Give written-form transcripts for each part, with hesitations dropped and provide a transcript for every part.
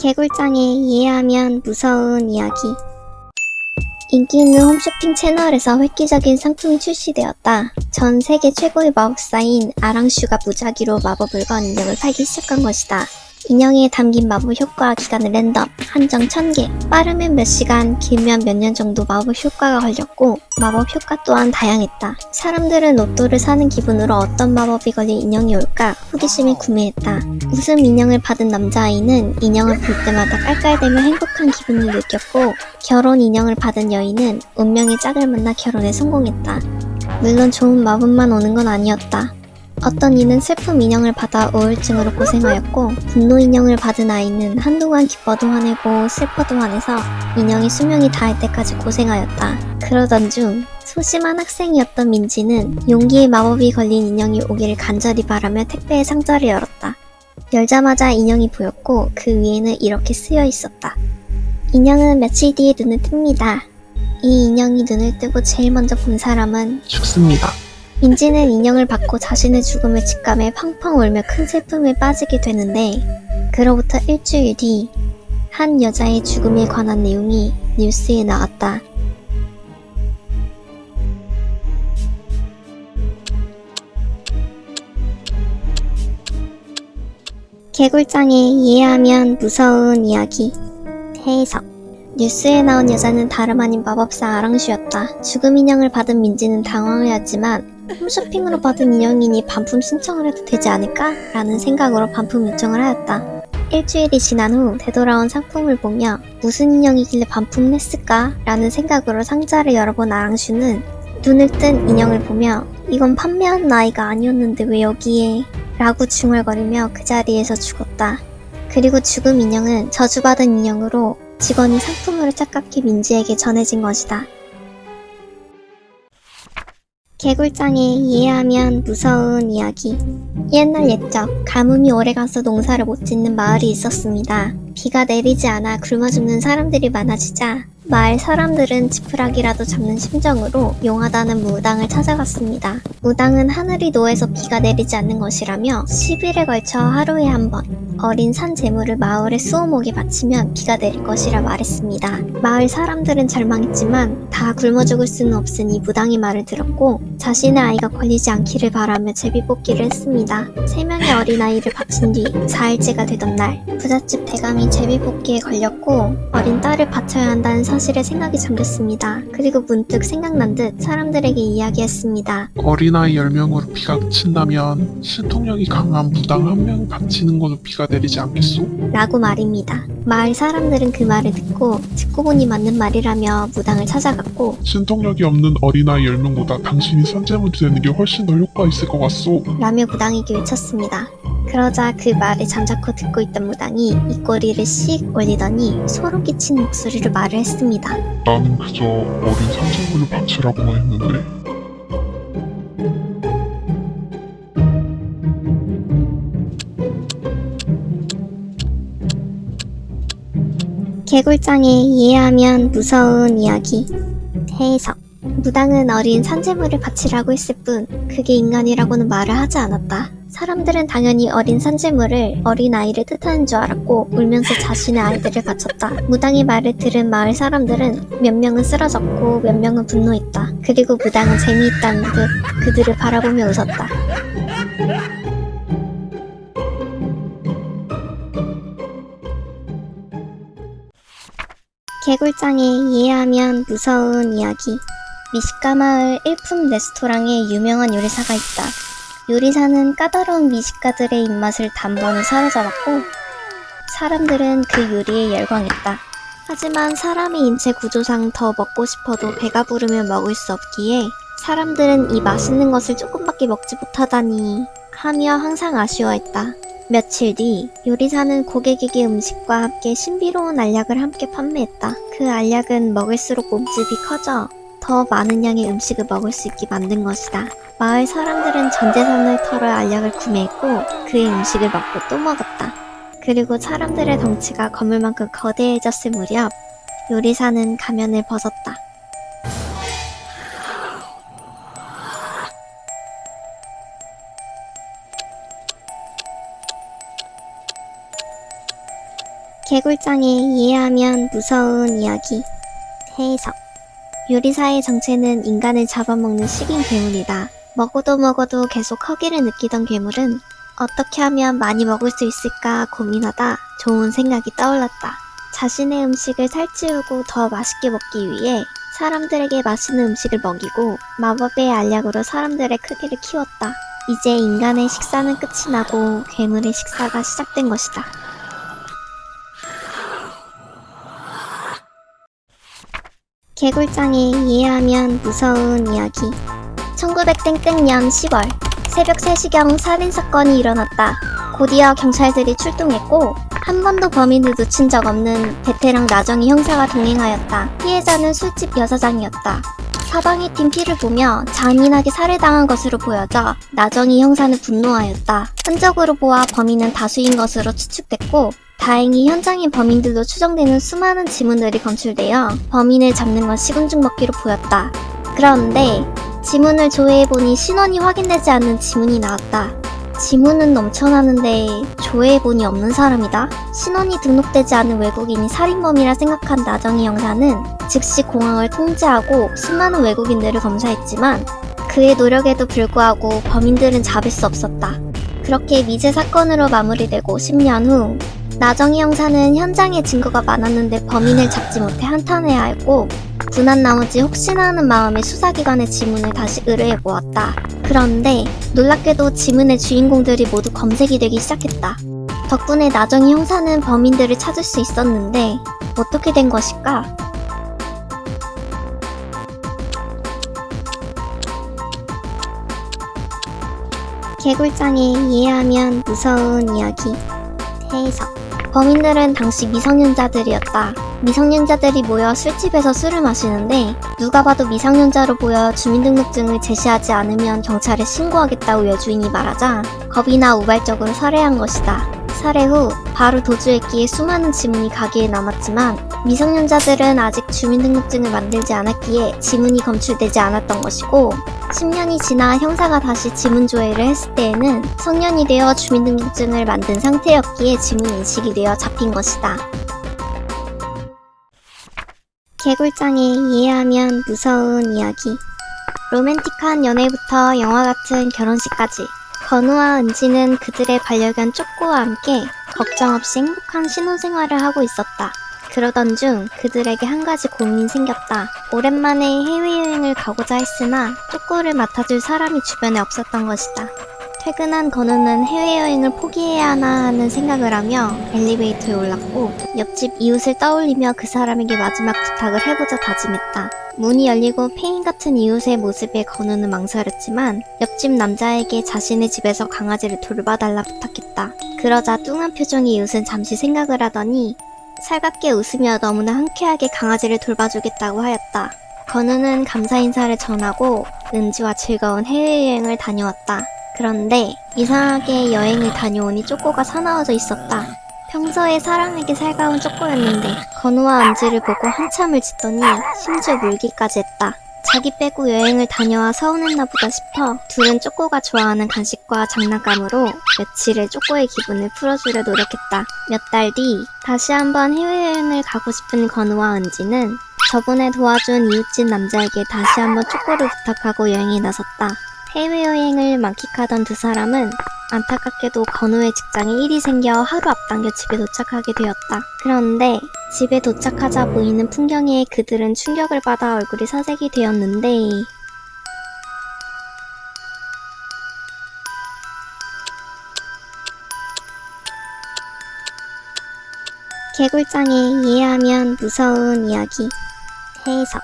개굴장에 이해하면 무서운 이야기. 인기 있는 홈쇼핑 채널에서 획기적인 상품이 출시되었다. 전 세계 최고의 마법사인 아랑슈가 무작위로 마법을 건 인형을 팔기 시작한 것이다. 인형에 담긴 마법 효과 기간은 랜덤, 한정 1000개, 빠르면 몇 시간, 길면 몇 년 정도 마법 효과가 걸렸고 마법 효과 또한 다양했다. 사람들은 로또를 사는 기분으로 어떤 마법이 걸린 인형이 올까 호기심에 구매했다. 웃음 인형을 받은 남자아이는 인형을 볼 때마다 깔깔대며 행복한 기분을 느꼈고 결혼 인형을 받은 여인은 운명의 짝을 만나 결혼에 성공했다. 물론 좋은 마법만 오는 건 아니었다. 어떤 이는 슬픔 인형을 받아 우울증으로 고생하였고 분노 인형을 받은 아이는 한동안 기뻐도 화내고 슬퍼도 화내서 인형이 수명이 닿을 때까지 고생하였다. 그러던 중 소심한 학생이었던 민지는 용기의 마법이 걸린 인형이 오기를 간절히 바라며 택배의 상자를 열었다. 열자마자 인형이 보였고 그 위에는 이렇게 쓰여 있었다. 인형은 며칠 뒤에 눈을 뜹니다. 이 인형이 눈을 뜨고 제일 먼저 본 사람은 죽습니다. 민지는 인형을 받고 자신의 죽음을 직감해 펑펑 울며 큰 슬픔에 빠지게 되는데 그로부터 일주일 뒤 한 여자의 죽음에 관한 내용이 뉴스에 나왔다. 개굴장에 이해하면 무서운 이야기. 해석. 뉴스에 나온 여자는 다름 아닌 마법사 아랑슈였다. 죽음 인형을 받은 민지는 당황을 했지만 홈쇼핑으로 받은 인형이니 반품 신청을 해도 되지 않을까? 라는 생각으로 반품 요청을 하였다. 일주일이 지난 후 되돌아온 상품을 보며 무슨 인형이길래 반품을 했을까? 라는 생각으로 상자를 열어본 아랑슈는 눈을 뜬 인형을 보며 이건 판매하는 아이가 아니었는데 왜 여기에? 라고 중얼거리며 그 자리에서 죽었다. 그리고 죽음 인형은 저주받은 인형으로 직원이 상품으로 착각해 민지에게 전해진 것이다. 개굴장에 이해하면 무서운 이야기. 옛날 옛적 가뭄이 오래가서 농사를 못 짓는 마을이 있었습니다. 비가 내리지 않아 굶어 죽는 사람들이 많아지자 마을 사람들은 지푸라기라도 잡는 심정으로 용하다는 무당을 찾아갔습니다. 무당은 하늘이 노해서 비가 내리지 않는 것이라며 10일에 걸쳐 하루에 한 번 어린 산 재물을 마을에 수오목에 바치면 비가 내릴 것이라 말했습니다. 마을 사람들은 절망했지만 다 굶어 죽을 수는 없으니 무당의 말을 들었고 자신의 아이가 걸리지 않기를 바라며 제비뽑기를 했습니다. 3명의 어린아이를 바친 뒤 4일째가 되던 날 부잣집 대감이 제비뽑기에 걸렸고 어린 딸을 바쳐야 한다는 사실에 생각이 잠겼습니다. 그리고 문득 생각난 듯 사람들에게 이야기했습니다. 어린아이 10명으로 비가 그친다면 신통력이 강한 무당 1명 바치는 걸로 비가 내리지 않겠소? 라고 말입니다. 마을 사람들은 그 말을 듣고 보니 맞는 말이라며 무당을 찾아갔고 신통력이 없는 어린아이 10명보다 당신이 선제물이 되는 게 훨씬 더 효과 있을 것 같소? 라며 무당에게 외쳤습니다. 그러자 그 말을 잠자코 듣고 있던 무당이 입꼬리를 씩 올리더니 소름 끼치는 목소리로 말을 했습니다. 나는 그저 어린 선제물을 바치라고만 했는데 개굴장에 이해하면 무서운 이야기. 해석. 무당은 어린 산재물을 바치라고 했을 뿐 그게 인간이라고는 말을 하지 않았다. 사람들은 당연히 어린 산재물을 어린아이를 뜻하는 줄 알았고 울면서 자신의 아이들을 바쳤다. 무당의 말을 들은 마을 사람들은 몇 명은 쓰러졌고 몇 명은 분노했다. 그리고 무당은 재미있다는 듯 그들을 바라보며 웃었다. 개굴장에 이해하면 무서운 이야기. 미식가 마을 일품 레스토랑에 유명한 요리사가 있다. 요리사는 까다로운 미식가들의 입맛을 단번에 사로잡았고 사람들은 그 요리에 열광했다. 하지만 사람의 인체 구조상 더 먹고 싶어도 배가 부르면 먹을 수 없기에 사람들은 이 맛있는 것을 조금밖에 먹지 못하다니 하며 항상 아쉬워했다. 며칠 뒤 요리사는 고객에게 음식과 함께 신비로운 알약을 함께 판매했다. 그 알약은 먹을수록 몸집이 커져 더 많은 양의 음식을 먹을 수 있게 만든 것이다. 마을 사람들은 전 재산을 털어 알약을 구매했고 그의 음식을 먹고 또 먹었다. 그리고 사람들의 덩치가 건물만큼 거대해졌을 무렵 요리사는 가면을 벗었다. 개굴장에 이해하면 무서운 이야기. 해석. 요리사의 정체는 인간을 잡아먹는 식인 괴물이다. 먹어도 계속 허기를 느끼던 괴물은 어떻게 하면 많이 먹을 수 있을까 고민하다 좋은 생각이 떠올랐다. 자신의 음식을 살찌우고 더 맛있게 먹기 위해 사람들에게 맛있는 음식을 먹이고 마법의 알약으로 사람들의 크기를 키웠다. 이제 인간의 식사는 끝이 나고 괴물의 식사가 시작된 것이다. 개굴장에 이해하면 무서운 이야기. 1900년 10월 새벽 3시경 살인사건이 일어났다. 곧이어 경찰들이 출동했고 한 번도 범인을 놓친 적 없는 베테랑 나정희 형사가 동행하였다. 피해자는 술집 여사장이었다. 사방의 팀 피를 보며 잔인하게 살해당한 것으로 보여져 나정희 형사는 분노하였다. 흔적으로 보아 범인은 다수인 것으로 추측됐고 다행히 현장인 범인들로 추정되는 수많은 지문들이 검출되어 범인을 잡는 건 시군중 먹기로 보였다. 그런데 지문을 조회해보니 신원이 확인되지 않는 지문이 나왔다. 지문은 넘쳐나는데 조회해보니 없는 사람이다. 신원이 등록되지 않은 외국인이 살인범이라 생각한 나정희 형사는 즉시 공항을 통제하고 수많은 외국인들을 검사했지만 그의 노력에도 불구하고 범인들은 잡을 수 없었다. 그렇게 미제 사건으로 마무리되고 10년 후 나정희 형사는 현장에 증거가 많았는데 범인을 잡지 못해 한탄해야 했고 분한 나머지 혹시나 하는 마음에 수사기관의 지문을 다시 의뢰해보았다. 그런데 놀랍게도 지문의 주인공들이 모두 검색이 되기 시작했다. 덕분에 나정희 형사는 범인들을 찾을 수 있었는데 어떻게 된 것일까? 개굴장에 이해하면 무서운 이야기. 해석. 범인들은 당시 미성년자들이었다. 미성년자들이 모여 술집에서 술을 마시는데 누가 봐도 미성년자로 보여 주민등록증을 제시하지 않으면 경찰에 신고하겠다고 여주인이 말하자 겁이 나 우발적으로 살해한 것이다. 살해 후 바로 도주했기에 수많은 지문이 가게에 남았지만 미성년자들은 아직 주민등록증을 만들지 않았기에 지문이 검출되지 않았던 것이고 10년이 지나 형사가 다시 지문 조회를 했을 때에는 성년이 되어 주민등록증을 만든 상태였기에 지문 인식이 되어 잡힌 것이다. 개굴장에 이해하면 무서운 이야기. 로맨틱한 연애부터 영화 같은 결혼식까지 건우와 은지는 그들의 반려견 쪼꼬와 함께 걱정 없이 행복한 신혼생활을 하고 있었다. 그러던 중 그들에게 한 가지 고민이 생겼다. 오랜만에 해외여행을 가고자 했으나 쪼꼬를 맡아줄 사람이 주변에 없었던 것이다. 퇴근한 건우는 해외여행을 포기해야 하나 하는 생각을 하며 엘리베이터에 올랐고 옆집 이웃을 떠올리며 그 사람에게 마지막 부탁을 해보자 다짐했다. 문이 열리고 페인 같은 이웃의 모습에 건우는 망설였지만 옆집 남자에게 자신의 집에서 강아지를 돌봐달라 부탁했다. 그러자 뚱한 표정의 이웃은 잠시 생각을 하더니 살갑게 웃으며 너무나 흔쾌하게 강아지를 돌봐주겠다고 하였다. 건우는 감사 인사를 전하고 은지와 즐거운 해외여행을 다녀왔다. 그런데 이상하게 여행을 다녀오니 쪼꼬가 사나워져 있었다. 평소에 사람에게 살가운 쪼꼬였는데 건우와 은지를 보고 한참을 짓더니 심지어 물기까지 했다. 자기 빼고 여행을 다녀와 서운했나 보다 싶어 둘은 쪼꼬가 좋아하는 간식과 장난감으로 며칠의 쪼꼬의 기분을 풀어주려 노력했다. 몇 달 뒤 다시 한번 해외여행을 가고 싶은 건우와 은지는 저번에 도와준 이웃집 남자에게 다시 한번 쪼꼬를 부탁하고 여행에 나섰다. 해외여행을 만끽하던 두 사람은 안타깝게도 건우의 직장에 일이 생겨 하루 앞당겨 집에 도착하게 되었다. 그런데 집에 도착하자 보이는 풍경에 그들은 충격을 받아 얼굴이 사색이 되었는데 개굴장에 이해하면 무서운 이야기. 해석.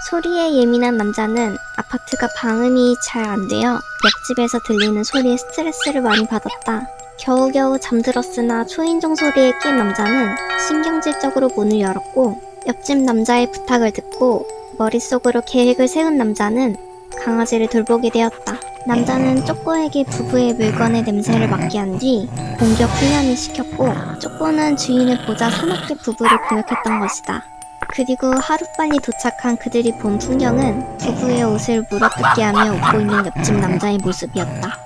소리에 예민한 남자는 아파트가 방음이 잘 안되어 옆집에서 들리는 소리에 스트레스를 많이 받았다. 겨우겨우 잠들었으나 초인종 소리에 낀 남자는 신경질적으로 문을 열었고 옆집 남자의 부탁을 듣고 머릿속으로 계획을 세운 남자는 강아지를 돌보게 되었다. 남자는 쪼꼬에게 부부의 물건의 냄새를 맡게 한 뒤 공격 훈련을 시켰고 쪼꼬는 주인을 보자 사납게 부부를 공격했던 것이다. 그리고 하루빨리 도착한 그들이 본 풍경은 부부의 옷을 물어뜯게 하며 웃고 있는 옆집 남자의 모습이었다.